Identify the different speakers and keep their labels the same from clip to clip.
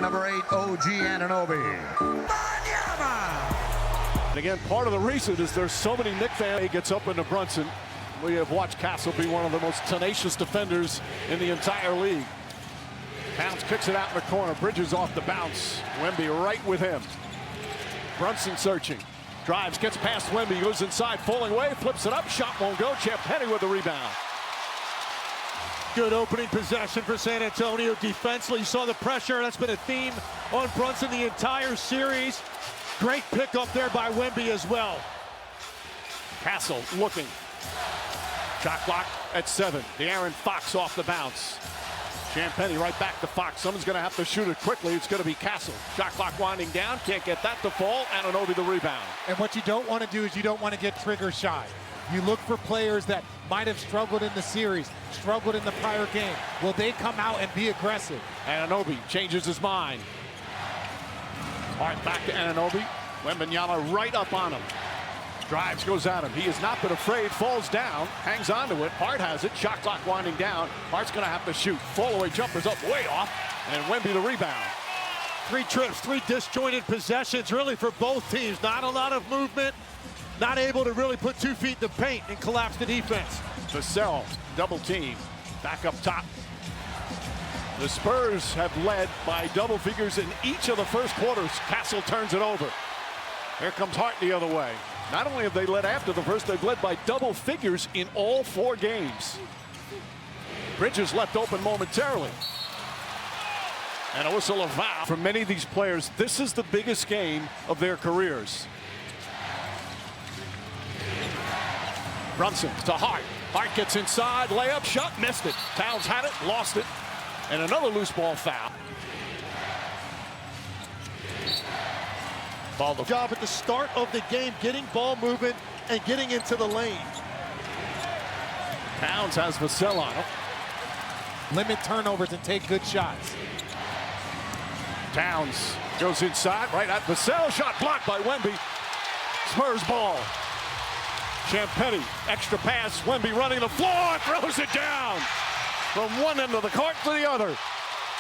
Speaker 1: Number 8, OG Anunoby.
Speaker 2: And again, part of the reason is there's so many Knicks fans. He gets up into Brunson. We have watched Castle be one of the most tenacious defenders in the entire league. Towns kicks it out in the corner. Bridges off the bounce. Wemby right with him. Brunson searching. Drives, gets past Wemby, goes inside, falling away, flips it up, shot won't go. Champagnie with the rebound.
Speaker 3: Good opening possession for San Antonio defensively. You saw the pressure. That's been a theme on Brunson the entire series. Great pickup there by Wemby as well.
Speaker 2: Castle looking. Shot clock at 7. De'Aaron Fox off the bounce. Champagnie right back to Fox. Someone's going to have to shoot it quickly. It's going to be Castle. Shot clock winding down. Can't get that to fall. Anunoby the rebound.
Speaker 4: And what you don't want to do is you don't want to get trigger shy. You look for players that might have struggled in the series, struggled in the prior game. Will they come out and be aggressive?
Speaker 2: Anunoby changes his mind. Hart back to Anunoby. Wembanyama right up on him. Drives, goes at him. He has not been afraid, falls down, hangs on to it. Hart has it. Shot clock winding down. Hart's going to have to shoot. Fall away jumpers up way off. And Wemby the rebound.
Speaker 3: 3 trips, 3 disjointed possessions really for both teams. Not a lot of movement. Not able to really put 2 feet in the paint and collapse the defense.
Speaker 2: Vassell, double team. Back up top. The Spurs have led by double figures in each of the first quarters. Castle turns it over. Here comes Hart the other way. Not only have they led after the first, they've led by double figures in all 4 games. Bridges left open momentarily. And a whistle of foul. For many of these players, this is the biggest game of their careers. Brunson to Hart. Hart gets inside, layup, shot, missed it. Towns had it, lost it. And another loose ball foul.
Speaker 3: Ball job at the start of the game, getting ball movement and getting into the lane.
Speaker 2: Towns has Vassell on him.
Speaker 4: Limit turnovers and take good shots.
Speaker 2: Towns goes inside, right at Vassell. Shot blocked by Wemby. Spurs ball. Champagnie, extra pass. Wemby running the floor, throws it down from one end of the court to the other.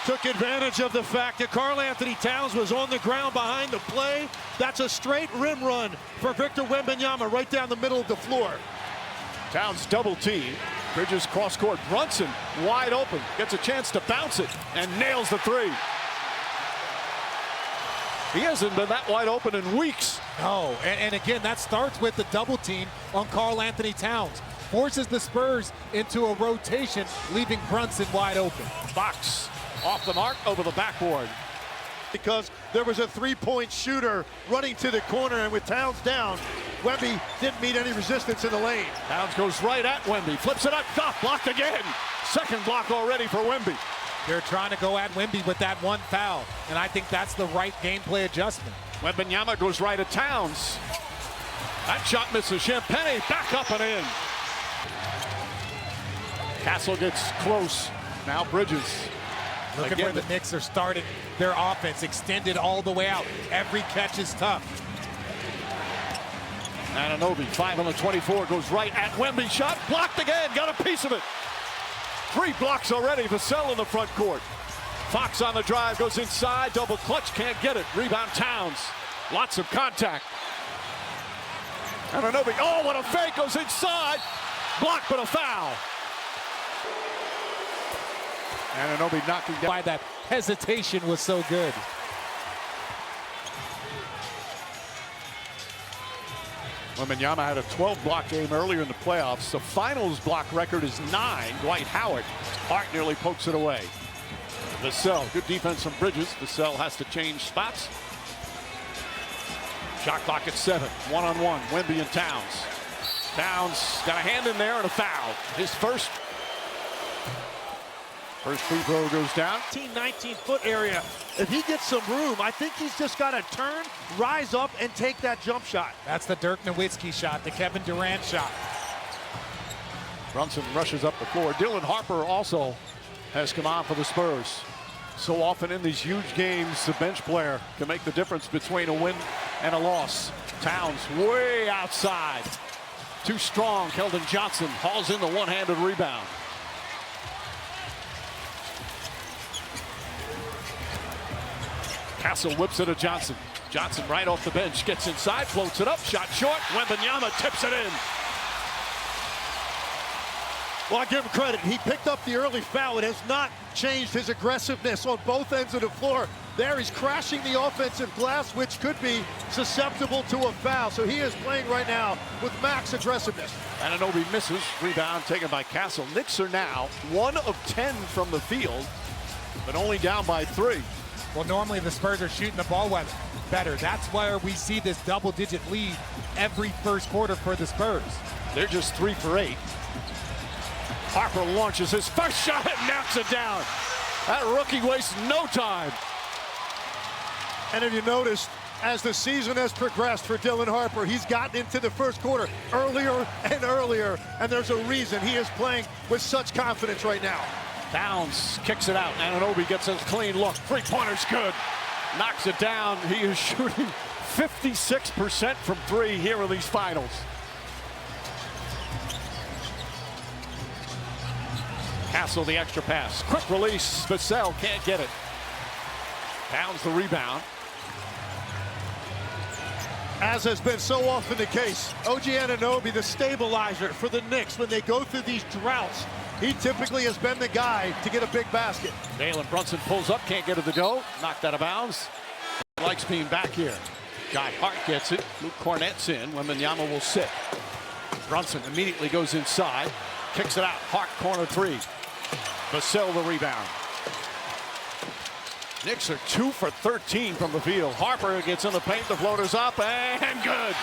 Speaker 3: Took advantage of the fact that Karl-Anthony Towns was on the ground behind the play. That's a straight rim run for Victor Wembanyama right down the middle of the floor.
Speaker 2: Towns double team. Bridges cross court. Brunson wide open. Gets a chance to bounce it and nails the 3. He hasn't been that wide open in weeks.
Speaker 4: No, and again, that starts with the double team on Karl-Anthony Towns. Forces the Spurs into a rotation, leaving Brunson wide open.
Speaker 2: Fox off the mark, over the backboard.
Speaker 3: Because there was a 3-point shooter running to the corner, and with Towns down, Wemby didn't meet any resistance in the lane.
Speaker 2: Towns goes right at Wemby, flips it up, blocked again. Second block already for Wemby.
Speaker 4: They're trying to go at Wemby with that 1 foul, and I think that's the right gameplay adjustment.
Speaker 2: Wembanyama goes right at Towns. That shot misses. Champagnie back up and in. Castle gets close. Now Bridges.
Speaker 4: Look at where the Knicks are starting their offense, extended all the way out. Every catch is tough.
Speaker 2: Anunoby, 5 on the 24, goes right at Wemby. Shot blocked again, got a piece of it. 3 blocks already. Vassell in the front court. Fox on the drive, goes inside, double clutch, can't get it. Rebound Towns. Lots of contact. Anunoby, oh, what a fake, goes inside. Blocked, but a foul. Anunoby knocking down.
Speaker 4: Why that hesitation was so good.
Speaker 2: Wembanyama had a 12-block game earlier in the playoffs. The finals block record is 9. Dwight Howard. Hart nearly pokes it away. Vassell, good defense from Bridges. Vassell has to change spots. Shot clock at 7. 1-on-1. Wemby and Towns. Towns got a hand in there and a foul. His first free throw goes down.
Speaker 3: 19-foot area. If he gets some room, I think he's just got to turn, rise up, and take that jump shot.
Speaker 4: That's the Dirk Nowitzki shot, the Kevin Durant shot.
Speaker 2: Brunson rushes up the floor. Dylan Harper also has come on for the Spurs. So often in these huge games, the bench player can make the difference between a win and a loss. Towns way outside. Too strong. Keldon Johnson hauls in the one-handed rebound. Castle whips it to Johnson. Johnson right off the bench, gets inside, floats it up, shot short. Wembanyama tips it in.
Speaker 3: Well, I give him credit. He picked up the early foul. It has not changed his aggressiveness on both ends of the floor. There he's crashing the offensive glass, which could be susceptible to a foul. So he is playing right now with max aggressiveness.
Speaker 2: Anunoby misses. Rebound taken by Castle. Knicks are now 1 of 10 from the field, but only down by 3.
Speaker 4: Well, normally the Spurs are shooting the ball better. That's where we see this double-digit lead every first quarter for the Spurs.
Speaker 2: They're just 3 for 8. Harper launches his first shot and knocks it down. That rookie wastes no time.
Speaker 3: And if you noticed, as the season has progressed for Dylan Harper, he's gotten into the first quarter earlier and earlier, and there's a reason he is playing with such confidence right now.
Speaker 2: Towns kicks it out. Anunoby gets a clean look. Three-pointer's good. Knocks it down. He is shooting 56% from 3 here in these finals. Castle the extra pass. Quick release. Vassell can't get it. Towns the rebound.
Speaker 3: As has been so often the case, OG Anunoby, the stabilizer for the Knicks when they go through these droughts. He typically has been the guy to get a big basket.
Speaker 2: Jalen Brunson pulls up, can't get it to go. Knocked out of bounds. Likes being back here. Guy Hart gets it. Luke Cornett's in. Wembanyama will sit. Brunson immediately goes inside. Kicks it out. Hart corner 3. Vassell the rebound. Knicks are 2 for 13 from the field. Harper gets in the paint. The floater's up and good.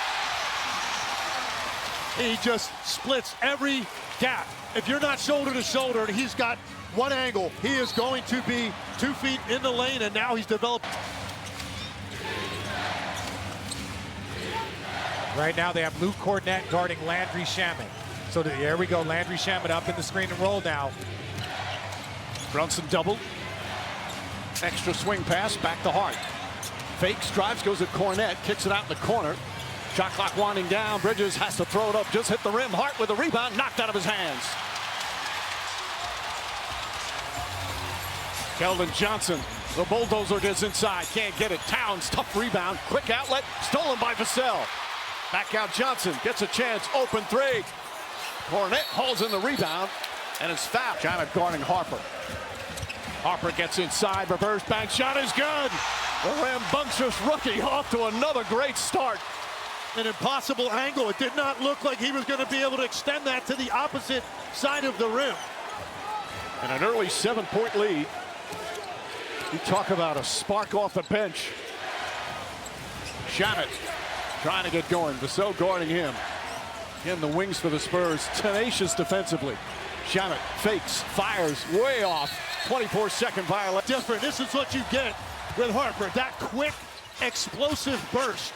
Speaker 3: He just splits every gap. If you're not shoulder to shoulder and he's got one angle, he is going to be 2 feet in the lane, and now he's developed.
Speaker 4: Right now they have Luke Cornett guarding Landry Shamet. So there we go, Landry Shamet up in the screen and roll now.
Speaker 2: Brunson doubled. Extra swing pass, back to Hart. Fakes, drives, goes at Cornett, kicks it out in the corner. Shot clock winding down. Bridges has to throw it up, just hit the rim. Hart with a rebound, knocked out of his hands. Keldon Johnson, the bulldozer gets inside, can't get it. Towns, tough rebound, quick outlet, stolen by Vassell. Back out Johnson, gets a chance, open 3. Cornett holds in the rebound, and it's fouled. China guarding Harper. Harper gets inside, reverse bank shot is good. The rambunctious rookie off to another great start.
Speaker 3: An impossible angle. It did not look like he was going to be able to extend that to the opposite side of the rim.
Speaker 2: And an early 7-point lead. You talk about a spark off the bench. Shamet trying to get going. Vassell guarding him. Again, the wings for the Spurs, tenacious defensively. Shamet fakes, fires, way off. 24-second violation.
Speaker 3: Different. This is what you get with Harper. That quick, explosive burst.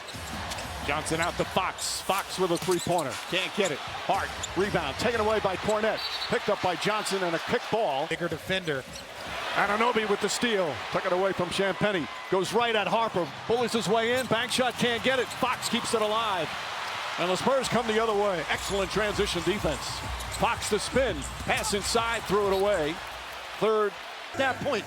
Speaker 2: Johnson out to Fox. Fox with a 3-pointer. Can't get it. Hart, rebound, taken away by Cornett. Picked up by Johnson and a kick ball.
Speaker 4: Bigger defender.
Speaker 2: Anunoby with the steal. Took it away from Champagnie. Goes right at Harper. Bullies his way in. Bank shot, can't get it. Fox keeps it alive. And the Spurs come the other way. Excellent transition defense. Fox to spin. Pass inside, threw it away. Third.
Speaker 3: At that point,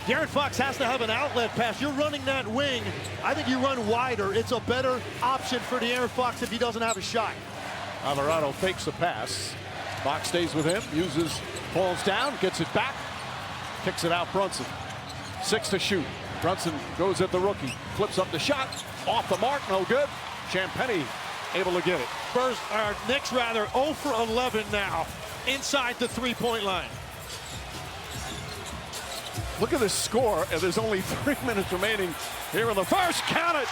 Speaker 3: De'Aaron Fox has to have an outlet pass. You're running that wing. I think you run wider. It's a better option for De'Aaron Fox if he doesn't have a shot.
Speaker 2: Alvarado fakes the pass. Fox stays with him. Falls down, gets it back. Kicks it out, Brunson. 6 to shoot. Brunson goes at the rookie. Flips up the shot. Off the mark, no good. Champagnie able to get it.
Speaker 3: Spurs, Knicks rather, 0 for 11 now inside the 3-point line.
Speaker 2: Look at this score, and there's only 3 minutes remaining here in the first. Count it!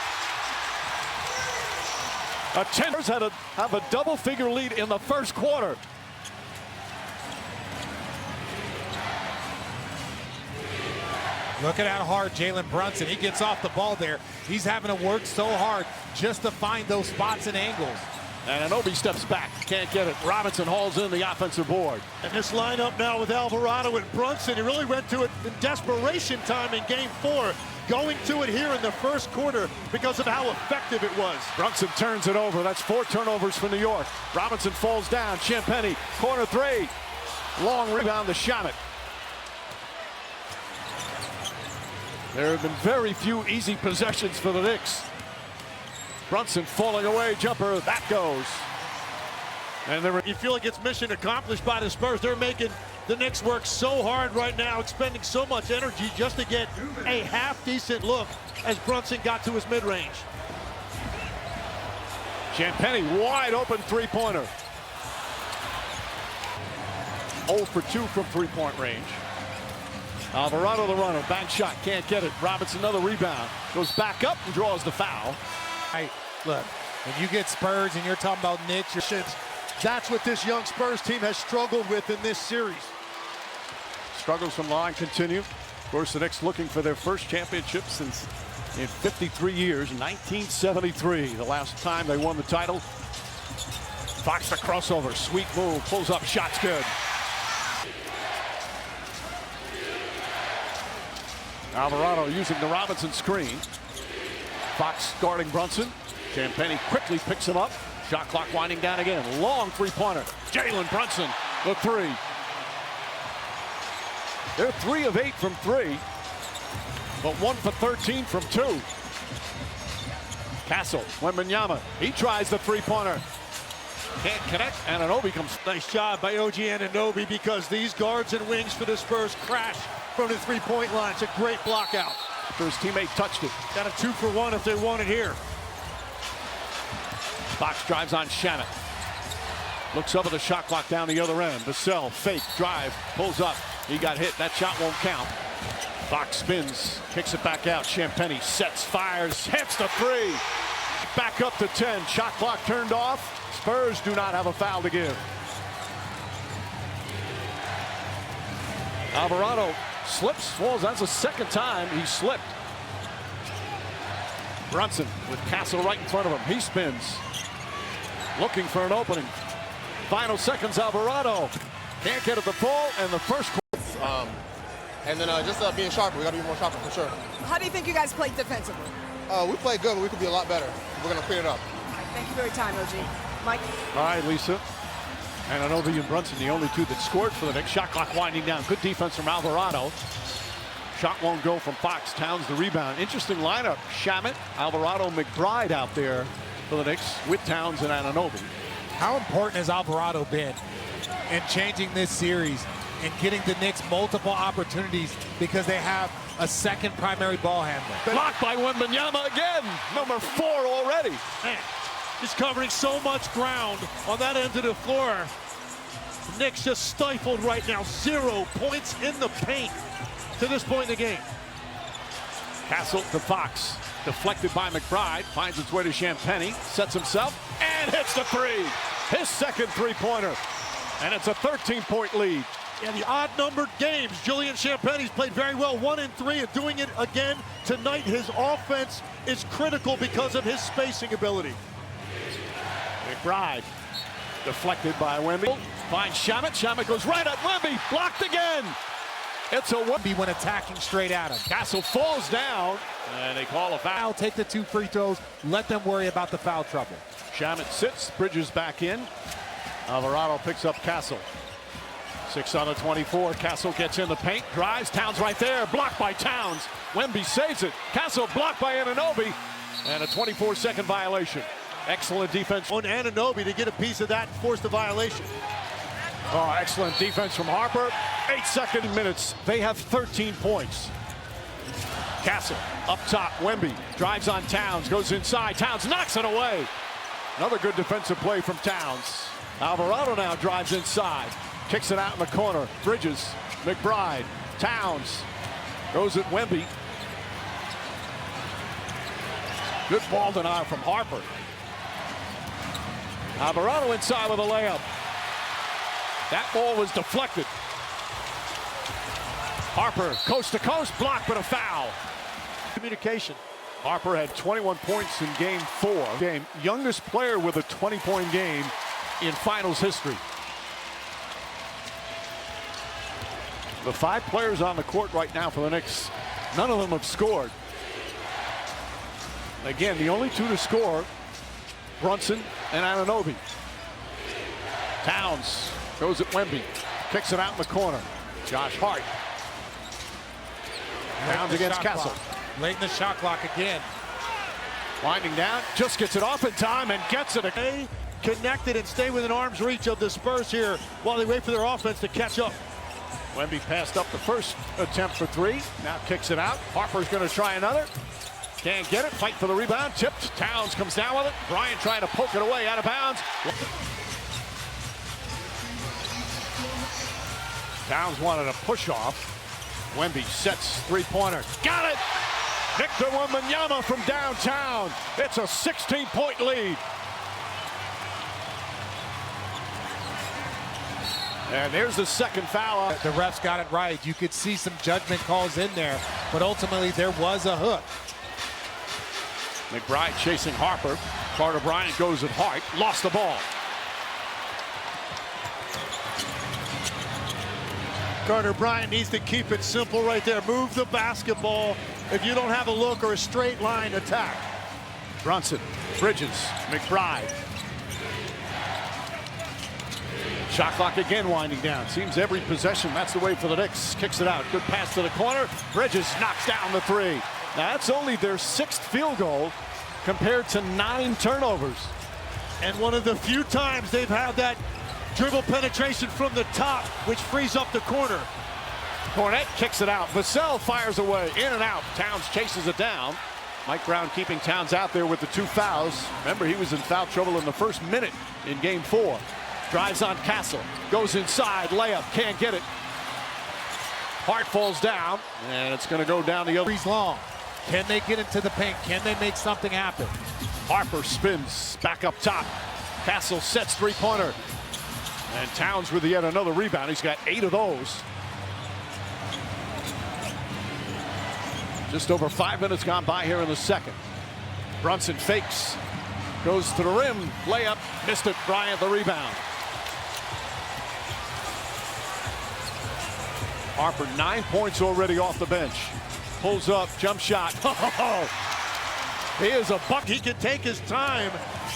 Speaker 2: Spurs have a double-figure lead in the first quarter.
Speaker 4: Look at how hard Jalen Brunson, he gets off the ball there. He's having to work so hard just to find those spots and angles.
Speaker 2: And Anunoby steps back, can't get it. Robinson hauls in the offensive board.
Speaker 3: And this lineup now with Alvarado and Brunson, he really went to it in desperation time in game 4. Going to it here in the first quarter because of how effective it was.
Speaker 2: Brunson turns it over. That's 4 turnovers for New York. Robinson falls down. Champagnie, corner 3. Long rebound to Shamet. There have been very few easy possessions for the Knicks. Brunson falling away, jumper, that goes. And
Speaker 3: you feel like it's mission accomplished by the Spurs. They're making the Knicks work so hard right now, expending so much energy just to get a half-decent look as Brunson got to his mid-range.
Speaker 2: Champagnie wide open three-pointer. 0 for 2 from three-point range. Alvarado the runner, bank shot, can't get it. Robinson another rebound, goes back up and draws the foul.
Speaker 4: Hey, look, when you get Spurs and you're talking about Knicks,
Speaker 3: that's what this young Spurs team has struggled with in this series.
Speaker 2: Struggles from line continue. Of course, the Knicks looking for their first championship since in 53 years, 1973, the last time they won the title. Fox the crossover, sweet move, pulls up, shot's good. Alvarado using the Robinson screen. Fox guarding Brunson. Champagnie quickly picks him up. Shot clock winding down again. Long three-pointer. Jalen Brunson, the three. They're 3 of 8 from 3, but 1 for 13 from 2. Castle, Wembanyama, he tries the three-pointer. Can't connect, and Anunoby comes.
Speaker 3: Nice job by OG Anunoby, because these guards and wings for the Spurs crash from the three-point line. It's a great block out.
Speaker 2: His teammate touched it.
Speaker 3: Got a 2 for 1 if they want it here.
Speaker 2: Fox drives on Shamet. Looks over the shot clock down the other end. Vassell, fake, drive, pulls up. He got hit. That shot won't count. Fox spins, kicks it back out. Champagnie sets, fires, hits the three. Back up to 10. Shot clock turned off. Spurs do not have a foul to give. Alvarado slips, falls. That's the second time he slipped. Brunson with Castle right in front of him. He spins, looking for an opening. Final seconds, Alvarado can't get at the ball, and the first.
Speaker 5: And then just being sharper. We got to be more sharper for sure.
Speaker 6: How do you think you guys played defensively?
Speaker 5: We played good, but we could be a lot better. We're going to clean it up.
Speaker 6: All right, thank you for your time, OG. Mike?
Speaker 2: All right, Lisa. And Anunoby and Brunson, the only 2 that scored for the Knicks. Shot clock winding down. Good defense from Alvarado. Shot won't go from Fox. Towns the rebound. Interesting lineup. Shamet, Alvarado, McBride out there for the Knicks with Towns and Anunoby.
Speaker 4: how important has Alvarado been in changing this series and getting the Knicks multiple opportunities because they have a second primary ball handler?
Speaker 2: Blocked by Wembanyama again. Number 4 already.
Speaker 3: Man, he's covering so much ground on that end of the floor. The Knicks just stifled right now. 0 points in the paint to this point in the game.
Speaker 2: Castle to Fox. Deflected by McBride. Finds its way to Champagnie. Sets himself and hits the 3. His second three-pointer. And it's a 13-point lead.
Speaker 3: In the odd-numbered games, Julian Champagnie's played very well, 1 and 3, and doing it again tonight. His offense is critical because of his spacing ability.
Speaker 2: McBride deflected by Wemby. Finds Shamet. Shamet goes right at Wemby. Blocked again. It's a
Speaker 4: Wemby when attacking straight at him.
Speaker 2: Castle falls down, and they call a foul.
Speaker 4: Take the 2 free throws. Let them worry about the foul trouble.
Speaker 2: Shamet sits. Bridges back in. Alvarado picks up Castle. 6 on the 24. Castle gets in the paint. Drives. Towns right there. Blocked by Towns. Wemby saves it. Castle blocked by Anunoby. And a 24-second violation. Excellent defense
Speaker 3: on Anunoby to get a piece of that and force the violation.
Speaker 2: Oh, excellent defense from Harper. 8 minutes. They have 13 points. Castle up top. Wemby drives on Towns. Goes inside. Towns knocks it away. Another good defensive play from Towns. Alvarado now drives inside. Kicks it out in the corner. Bridges. McBride. Towns. Goes at Wemby. Good ball denial from Harper. Alvarado inside with a layup. That ball was deflected. Harper, coast to coast, blocked, but a foul.
Speaker 3: Communication.
Speaker 2: Harper had 21 points in game 4. Youngest player with a 20-point game in finals history. The 5 players on the court right now for the Knicks, none of them have scored. Again, the only 2 to score, Brunson and Anunoby. Towns goes at Wemby, kicks it out in the corner. Josh Hart. Towns against Castle.
Speaker 4: Late in the shot clock again.
Speaker 2: Winding down, just gets it off in time and gets it.
Speaker 3: Stay connected and stay within arm's reach of the Spurs here while they wait for their offense to catch up.
Speaker 2: Wemby passed up the first attempt for three. Now kicks it out. Harper's going to try another. Can't get it. Fight for the rebound. Tipped. Towns comes down with it. Bryant trying to poke it away out of bounds. Towns wanted a push off. Wemby sets three-pointer. Got it! Victor Wembanyama from downtown. It's a 16-point lead. And there's the second foul.
Speaker 4: The refs got it right. You could see some judgment calls in there, but ultimately there was a hook.
Speaker 2: McBride chasing Harper. Carter Bryant goes at Hart. Lost the ball.
Speaker 3: Carter Bryant needs to keep it simple right there. Move the basketball if you don't have a look or a straight line attack.
Speaker 2: Brunson, Bridges, McBride. Shot clock again winding down. Seems every possession, that's the way for the Knicks. Kicks it out. Good pass to the corner. Bridges knocks down the three. Now that's only their 6th field goal compared to 9 turnovers.
Speaker 3: And one of the few times they've had that dribble penetration from the top, which frees up the corner.
Speaker 2: Cornette kicks it out. Vassell fires away. In and out. Towns chases it down. Mike Brown keeping Towns out there with the 2 fouls. Remember, he was in foul trouble in the first minute in game 4. Drives on Castle. Goes inside. Layup. Can't get it. Hart falls down. And it's going to go down the other.
Speaker 4: He's long. Can they get into the paint? Can they make something happen?
Speaker 2: Harper spins back up top. Castle sets three-pointer. And Towns with yet another rebound. He's got 8 of those. Just over 5 minutes gone by here in the second. Brunson fakes. Goes to the rim. Layup. Missed it. Bryant the rebound. Harper 9 points already off the bench. Pulls up. Jump shot. He is a buck.
Speaker 3: He can take his time,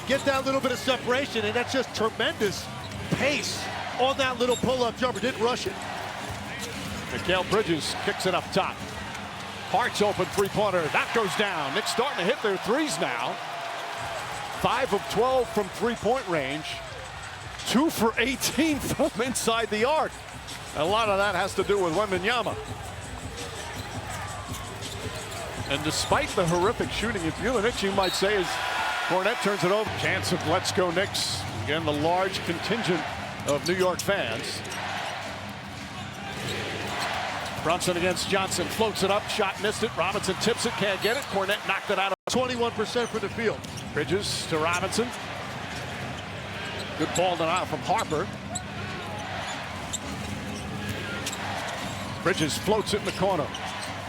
Speaker 3: get that little bit of separation, and that's just tremendous pace on that little pull-up jumper. Didn't rush it.
Speaker 2: Mikal Bridges kicks it up top. Hart's open three-pointer. That goes down. Knicks starting to hit their threes now. 5 of 12 from three-point range. 2 for 18 from inside the arc. A lot of that has to do with Wembanyama. And despite the horrific shooting, if you're the Knicks, you might say, as Cornette turns it over. Chance of let's go Knicks. Again, the large contingent of New York fans. Brunson against Johnson. Floats it up. Shot missed it. Robinson tips it. Can't get it. Cornette knocked it out.
Speaker 3: 21% for the field.
Speaker 2: Bridges to Robinson. Good ball denial from Harper. Bridges floats it in the corner.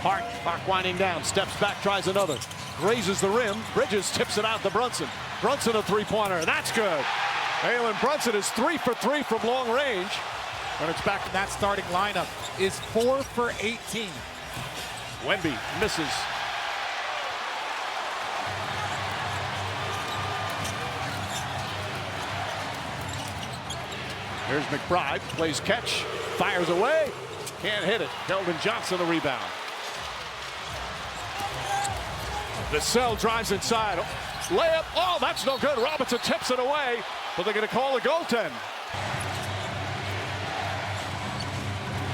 Speaker 2: Hart winding down. Steps back. Tries another. Grazes the rim. Bridges tips it out to Brunson. Brunson a three-pointer. That's good. Jalen Brunson is 3 for 3 from long range. And it's back.
Speaker 4: That starting lineup is 4 for 18.
Speaker 2: Wemby misses. Here's McBride. Plays catch. Fires away. Can't hit it. Keldon Johnson the rebound. Vassell drives inside. Layup. Oh, that's no good. Robinson tips it away, but they're going to call a goaltend.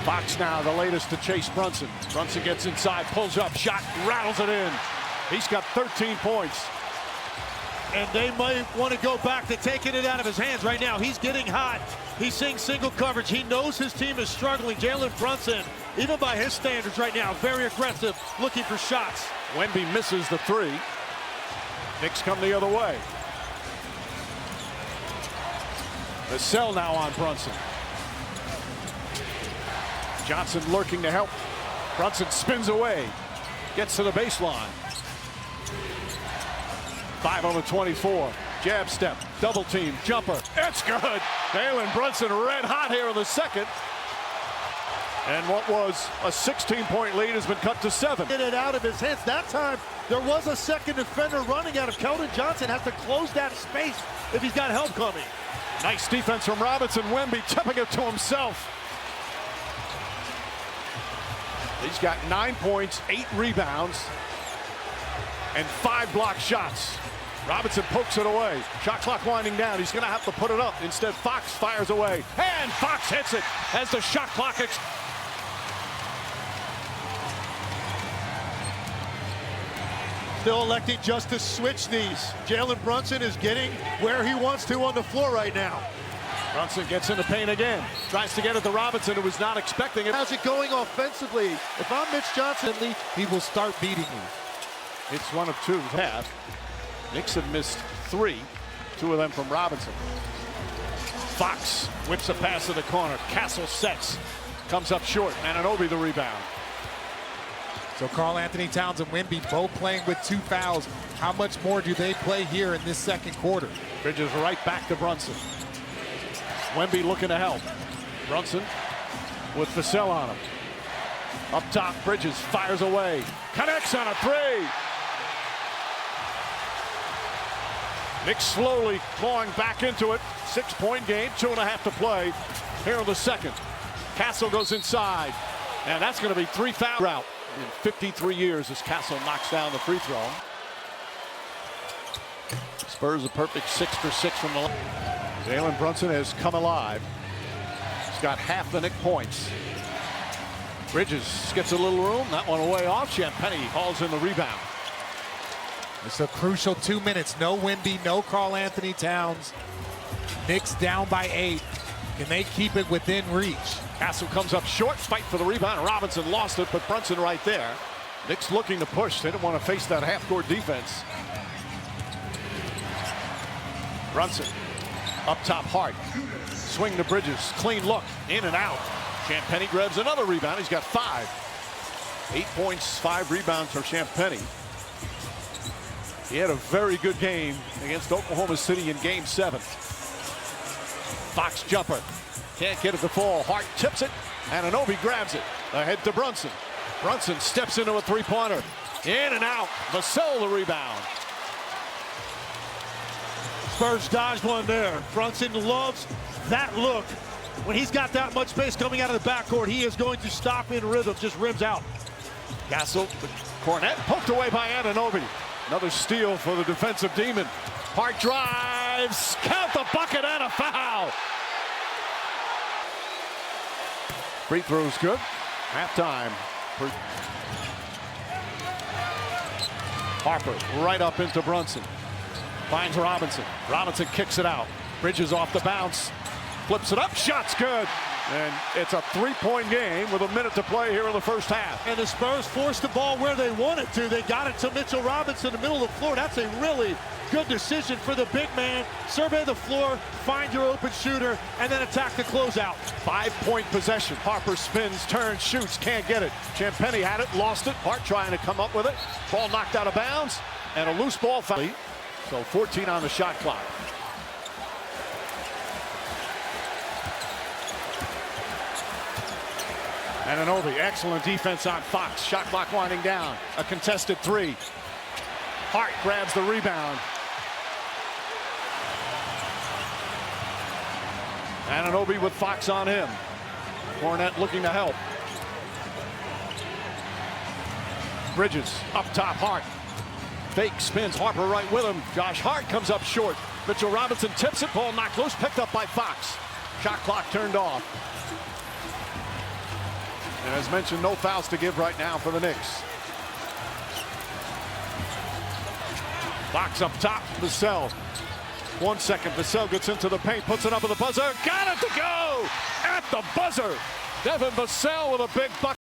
Speaker 2: Fox now the latest to chase Brunson. Brunson gets inside, pulls up, shot, rattles it in. He's got 13 points.
Speaker 3: And they might want to go back to taking it out of his hands right now. He's getting hot. He's seeing single coverage. He knows his team is struggling. Jalen Brunson, even by his standards right now, very aggressive, looking for shots.
Speaker 2: Wemby misses the three. Knicks come the other way. Vassell now on Brunson. Johnson lurking to help. Brunson spins away. Gets to the baseline. 5 on the 24. Jab step. Double team. Jumper. It's good. Jalen Brunson red hot here in the second. And what was a 16-point lead has been cut to 7.
Speaker 3: Get it out of his hands. That time, there was a second defender running out of Keldon Johnson. Has to close that space if he's got help coming.
Speaker 2: Nice defense from Robinson. Wemby tipping it to himself. He's got 9 points, 8 rebounds, and 5 blocked shots. Robinson pokes it away. Shot clock winding down. He's going to have to put it up. Instead, Fox fires away. And Fox hits it as the shot clock
Speaker 3: Still electing just to switch these. Jalen Brunson is getting where he wants to on the floor right now.
Speaker 2: Brunson gets in the paint again. Tries to get it to Robinson, who was not expecting it.
Speaker 3: How's it going offensively? If I'm Mitch Johnson,
Speaker 4: he will start beating you.
Speaker 2: It's 1 of 2. Knicks have missed 3. 2 of them from Robinson. Fox whips a pass to the corner. Castle sets. Comes up short. Anunoby the rebound.
Speaker 4: So Karl-Anthony Towns and Wemby both playing with 2 fouls. How much more do they play here in this second quarter?
Speaker 2: Bridges right back to Brunson. Wemby looking to help. Brunson with Vassell on him. Up top, Bridges fires away. Connects on a 3. Knicks slowly clawing back into it. 6-point game, 2.5 to play here in the second. Castle goes inside, and that's going to be 3 foul route in 53 years as Castle knocks down the free throw. Spurs a perfect 6 for 6 from the line. Jalen Brunson has come alive. He's got half the Knick points. Bridges gets a little room. That one away off. Champagnie hauls in the rebound.
Speaker 4: It's a crucial 2 minutes. No Wemby, no Karl-Anthony Towns. Knicks down by 8. Can they keep it within reach?
Speaker 2: Castle comes up short, fight for the rebound. Robinson lost it, but Brunson right there. Knicks looking to push. They didn't want to face that half-court defense. Brunson up top, Hart. Swing to Bridges. Clean look. In and out. Champagnie grabs another rebound. He's got 5. 8 points, 5 rebounds for Champagnie. He had a very good game against Oklahoma City in Game 7. Fox jumper. Can't get it to fall. Hart tips it. Anunoby grabs it. Ahead to Brunson. Brunson steps into a 3-pointer. In and out. Vassell the rebound.
Speaker 3: Spurs dodged one there. Brunson loves that look. When he's got that much space coming out of the backcourt, he is going to stop in rhythm, just rims out.
Speaker 2: Castle, Cornette poked away by Anunoby. Another steal for the defensive demon. Hart drives, count the bucket and a foul. Free throw's good. Halftime. Harper right up into Brunson. Finds Robinson. Robinson kicks it out. Bridges off the bounce. Flips it up. Shot's good. And it's a 3-point game with a minute to play here in the first half.
Speaker 3: And the Spurs forced the ball where they wanted to. They got it to Mitchell Robinson in the middle of the floor. That's a really good decision for the big man. Survey the floor, find your open shooter, and then attack the closeout.
Speaker 2: 5-point possession. Harper spins, turns, shoots, can't get it. Champagnie had it, lost it. Hart trying to come up with it. Ball knocked out of bounds, and a loose ball foul. So 14 on the shot clock. Anunoby, excellent defense on Fox. Shot clock winding down. A contested 3. Hart grabs the rebound. Anunoby with Fox on him. Cornette looking to help. Bridges up top, Hart. Fake spins, Harper right with him. Josh Hart comes up short. Mitchell Robinson tips it, ball knocked loose, picked up by Fox. Shot clock turned off. And as mentioned, no fouls to give right now for the Knicks. Fox up top, Vassell. 1 second, Vassell gets into the paint, puts it up with the buzzer. Got it to go! At the buzzer! Devin Vassell with a big bucket.